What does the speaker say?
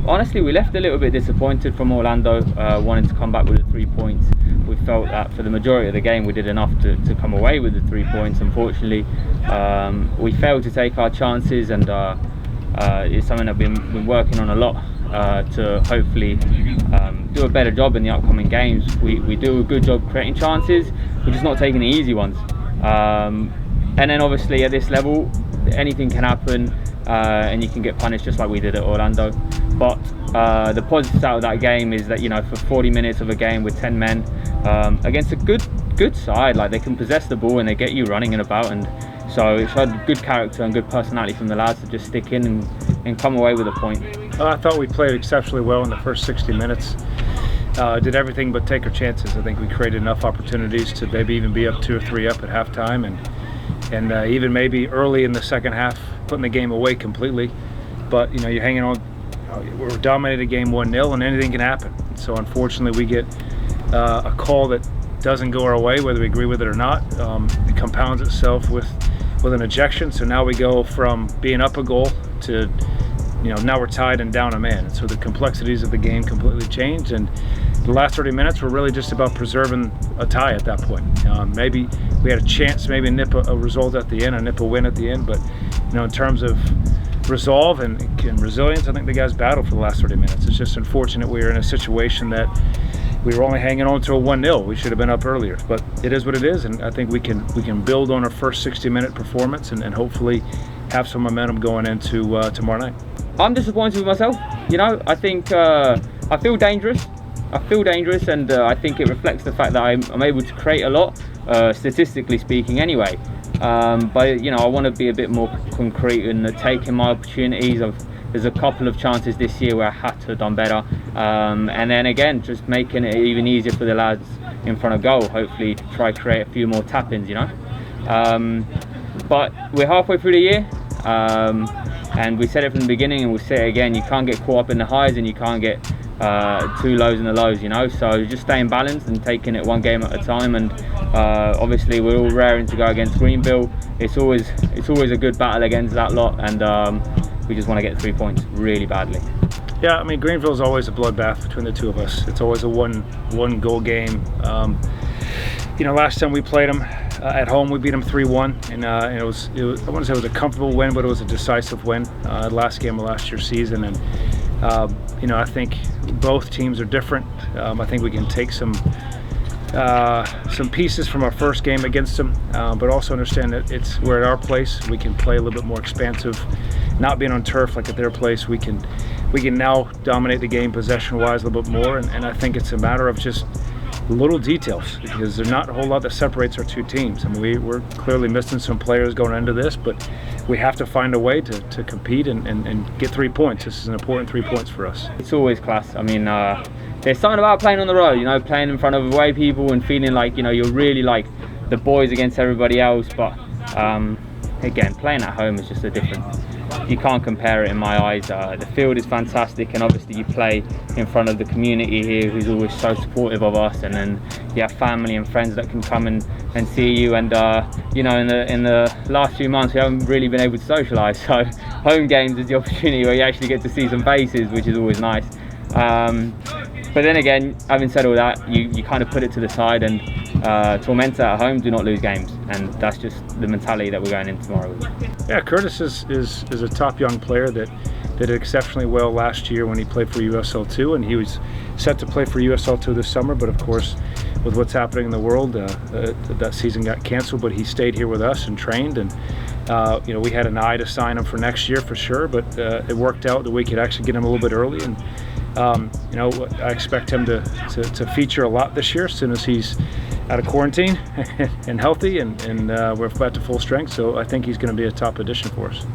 Honestly, we left a little bit disappointed from Orlando, wanting to come back with the 3 points. We felt that for the majority of the game we did enough to come away with the 3 points. Unfortunately, we failed to take our chances, and it's something that we've been working on a lot to hopefully do a better job in the upcoming games. We do a good job creating chances, we're just not taking the easy ones. And then obviously at this level, anything can happen, and you can get punished just like we did at Orlando. But the positives out of that game is that, you know, for 40 minutes of a game with 10 men against a good side, like, they can possess the ball and they get you running and about, and so it showed good character and good personality from the lads to just stick in and come away with a point. I thought we played exceptionally well in the first 60 minutes. Did everything but take our chances. I think we created enough opportunities to maybe even be up 2 or 3 up at halftime, and even maybe early in the second half putting the game away completely. But, you know, you're hanging on. We're dominating game 1-0, and anything can happen. So unfortunately, we get a call that doesn't go our way, whether we agree with it or not. It compounds itself with an ejection. So now we go from being up a goal to, you know, now we're tied and down a man. So the complexities of the game completely changed, and the last 30 minutes were really just about preserving a tie at that point. Maybe we had a chance, maybe nip a result at the end, or nip a win at the end, but, you know, in terms of resolve and resilience, I think the guys battled for the last 30 minutes. It's just unfortunate we were in a situation that we were only hanging on to a 1-0. We should have been up earlier, but it is what it is, and I think we can build on our first 60-minute performance and hopefully have some momentum going into tomorrow night. I'm disappointed with myself. You know, I think I feel dangerous. And I think it reflects the fact that I'm able to create a lot, statistically speaking anyway. But, you know, I want to be a bit more concrete in taking my opportunities. There's a couple of chances this year where I had to have done better. And then again, just making it even easier for the lads in front of goal, hopefully to try to create a few more tap-ins, you know. But we're halfway through the year. And we said it from the beginning, and we'll say it again, you can't get caught up in the highs and you can't get too lows in the lows, you know. So just staying balanced and taking it one game at a time. And obviously we're all raring to go against Greenville. It's always a good battle against that lot, and we just want to get 3 points really badly. Yeah, I mean, Greenville's always a bloodbath between the two of us. It's always a one goal game. You know, last time we played them at home, we beat them 3-1, and it was I want to say it was a comfortable win, but it was a decisive win. Last game of last year's season, and you know, I think both teams are different. I think we can take some pieces from our first game against them, but also understand that we're at our place. We can play a little bit more expansive, not being on turf like at their place. We can now dominate the game possession-wise a little bit more, and I think it's a matter of just little details, because there's not a whole lot that separates our two teams. I mean, we're clearly missing some players going into this, but we have to find a way to compete and get 3 points. This is an important 3 points for us. It's always class. I mean, there's something about playing on the road, you know, playing in front of away people and feeling like, you know, you're really like the boys against everybody else. But again, playing at home is just a different. You can't compare it in my eyes. The field is fantastic, and obviously you play in front of the community here, who's always so supportive of us, and then you have family and friends that can come and see you. And you know, in the last few months we haven't really been able to socialise, so home games is the opportunity where you actually get to see some faces, which is always nice. But then again, having said all that, you kind of put it to the side, and Tormenta at home do not lose games, and that's just the mentality that we're going in tomorrow with. Yeah, Curtis is a top young player that did exceptionally well last year when he played for USL2, and he was set to play for USL2 this summer, but of course with what's happening in the world, that season got canceled, but he stayed here with us and trained, and you know, we had an eye to sign him for next year for sure, but it worked out that we could actually get him a little bit early, and you know, I expect him to feature a lot this year as soon as he's out of quarantine and healthy, and we're back to full strength. So I think he's going to be a top addition for us.